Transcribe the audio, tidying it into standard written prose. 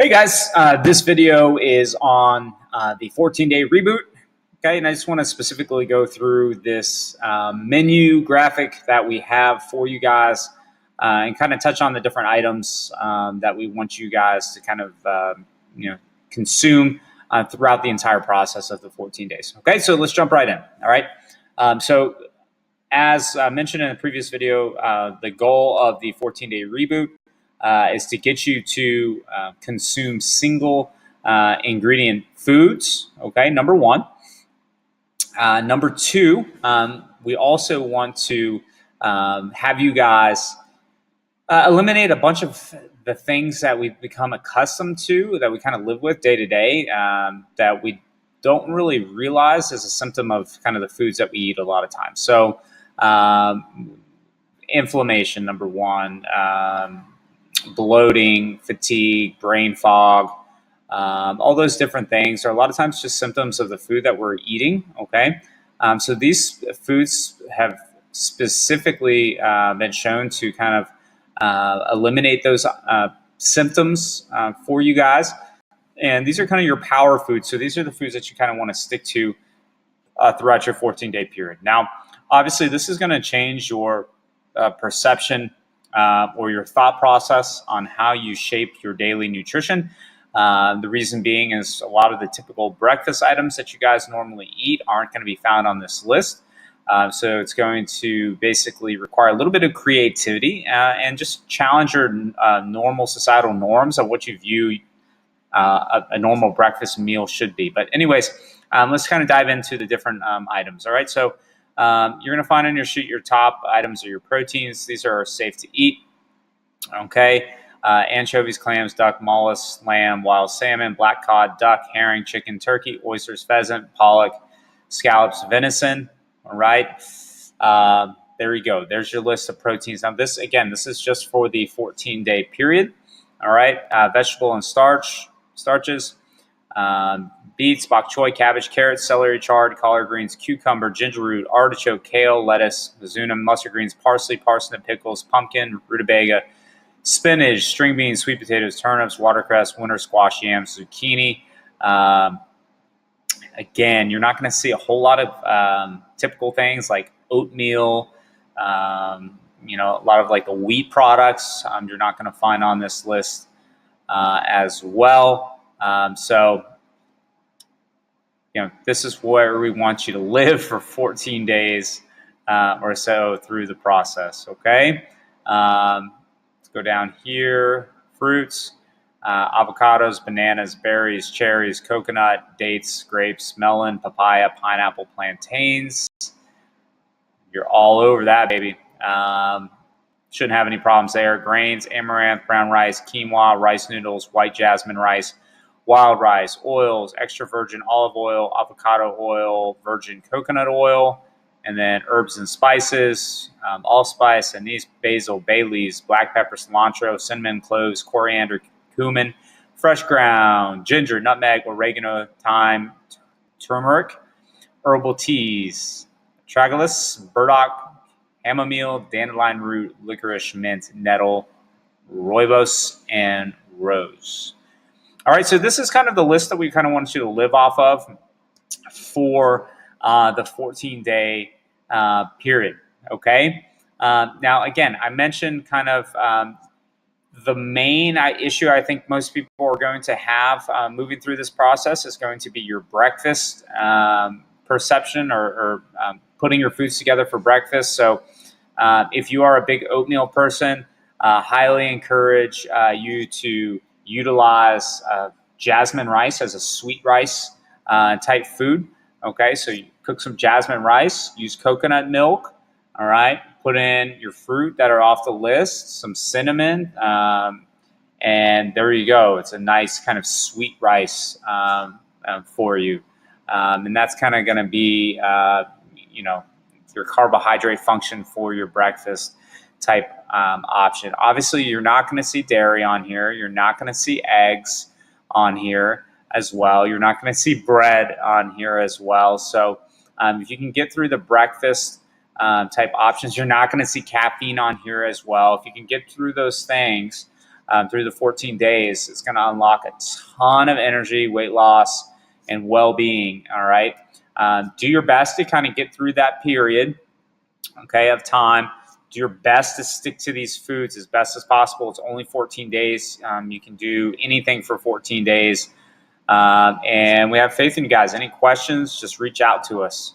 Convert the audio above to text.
Hey guys, this video is on the 14-day reboot. Okay, and I just want to specifically go through this menu graphic that we have for you guys and kind of touch on the different items that we want you guys to kind of consume throughout the entire process of the 14 days. Okay, so let's jump right in. All right. So as mentioned in the previous video, the goal of the 14-day reboot is to get you to consume single ingredient foods, okay, number one. Number two, we also want to have you guys eliminate a bunch of the things that we've become accustomed to, that we kind of live with day to day, that we don't really realize is a symptom of kind of the foods that we eat a lot of times. So inflammation, number one, bloating, fatigue, brain fog, all those different things are a lot of times just symptoms of the food that we're eating, okay? So these foods have specifically been shown to kind of eliminate those symptoms for you guys. And these are kind of your power foods. So these are the foods that you kind of want to stick to throughout your 14-day period. Now, obviously, this is going to change your perception or your thought process on how you shape your daily nutrition. The reason being is a lot of the typical breakfast items that you guys normally eat aren't going to be found on this list. So it's going to basically require a little bit of creativity and just challenge your normal societal norms of what you view a normal breakfast meal should be. But anyways, let's kind of dive into the different items. All right, so you're going to find on your sheet your top items are your proteins. These are safe to eat. Okay, anchovies, clams, duck, mollusks, lamb, wild salmon, black cod, duck, herring, chicken, turkey, oysters, pheasant, pollock, scallops, venison. All right, there you go. There's your list of proteins. Now this is just for the 14-day period. All right, vegetable and starches. Beets, bok choy, cabbage, carrots, celery, chard, collard greens, cucumber, ginger root, artichoke, kale, lettuce, mizuna, mustard greens, parsley, parsnip, pickles, pumpkin, rutabaga, spinach, string beans, sweet potatoes, turnips, watercress, winter squash, yams, zucchini. Again, you're not going to see a whole lot of typical things like oatmeal, a lot of like the wheat products you're not going to find on this list as well. This is where we want you to live for 14 days or so through the process, okay? Let's go down here. Fruits, avocados, bananas, berries, cherries, coconut, dates, grapes, melon, papaya, pineapple, plantains. You're all over that, baby. Shouldn't have any problems there. Grains, amaranth, brown rice, quinoa, rice noodles, white jasmine rice, wild rice, oils, extra virgin olive oil, avocado oil, virgin coconut oil, and then herbs and spices, allspice, anise, basil, bay leaves, black pepper, cilantro, cinnamon, cloves, coriander, cumin, fresh ground, ginger, nutmeg, oregano, thyme, turmeric, herbal teas, astragalus, burdock, chamomile, dandelion root, licorice, mint, nettle, rooibos, and rose. All right, so this is kind of the list that we kind of want you to live off of for the 14-day period, okay? Now, again, I mentioned kind of the main issue I think most people are going to have moving through this process is going to be your breakfast perception or putting your foods together for breakfast. So if you are a big oatmeal person, highly encourage you to utilize jasmine rice as a sweet rice type food. Okay, so you cook some jasmine rice, use coconut milk, all right, put in your fruit that are off the list, some cinnamon, and there you go. It's a nice kind of sweet rice for you. And that's kind of going to be, your carbohydrate function for your breakfast type option. Obviously, you're not going to see dairy on here. You're not going to see eggs on here as well. You're not going to see bread on here as well. So if you can get through the breakfast type options, you're not going to see caffeine on here as well. If you can get through those things, through the 14 days, it's going to unlock a ton of energy, weight loss, and well-being. All right. Do your best to kind of get through that period, okay, of time. Do your best to stick to these foods as best as possible. It's only 14 days. You can do anything for 14 days. And we have faith in you guys. Any questions, just reach out to us.